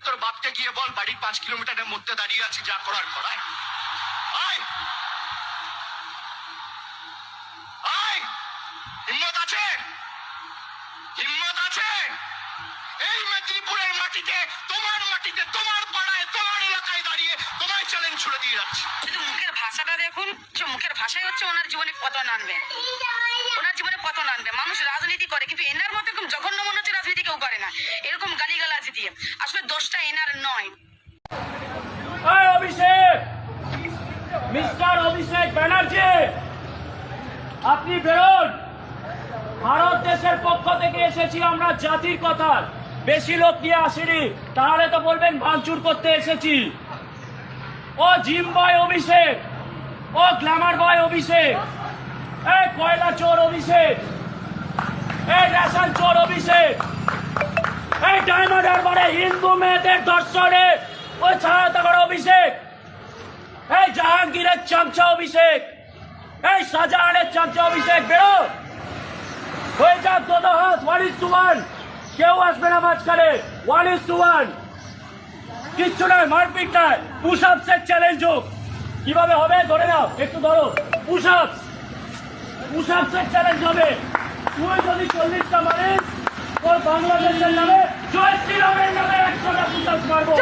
তোর বাপকে গিয়ে বল বাড়ির 5 কিলোমিটারের মধ্যে দাঁড়িয়ে আছি, যা করার করায়। হিম্মত আছে? হিম্মত আছে? এই মেদিনীপুরের মাটিতে, তোমার মাটিতে, তোমার পাড়ায়, তোমার এলাকায় দাঁড়িয়ে তোমায় চ্যালেঞ্জ ছুড়ে দিয়ে যাচ্ছে। শুধু মুখের ভাষাটা দেখুন, মুখের ভাষাই হচ্ছে ওনার জীবনে পতন আনবে, ওনার জীবনে পতন আনবে। মানুষ রাজনীতি করে, কিন্তু এনার মতো এরকম জঘন্য মনে হচ্ছে রাজনীতি কেউ করে না, এরকম গালিগালাজ দিয়ে। আসলে দোষটা এনার নয়। অভিষেক, মিস্টার অভিষেক ব্যানার্জি, আপনি বেরোন। ভারত দেশের পক্ষ থেকে এসেছি আমরা জাতির কথা, বেশি লোক নিয়ে আসিনি, তাহলে তো বলবেন ভাঙচুর করতে এসেছি। ও জিম বয় অভিষেক, ও গ্ল্যামার বয় অভিষেক, এই কয়লা চোর অভিষেক, এই রেশন চোর অভিষেক, এই ডায়মন্ড হারবারে হিন্দু মেয়েদের ধর্ষণে ওই সহায়তা করা অভিষেক, এই জাহাঙ্গীরের চামচা অভিষেক, এই শাহজাহানের চামচা অভিষেক। বেরো, হয়ে যাক দুটো হাত, 1:1, কেউ আসবে না মাঝখানে, 1:1, কিচ্ছু নয়, মারপিট নয়, পুশ আপসের চ্যালেঞ্জ হোক। কিভাবে হবে ধরে নাও, একটু ধরো, পুশ আপসের চ্যালেঞ্জ হবে। তুই যদি 40টা মারিস, তোর বাংলাদেশের নামে জয় শ্রীরামের নামে 100টা পুশ আপস মারবো।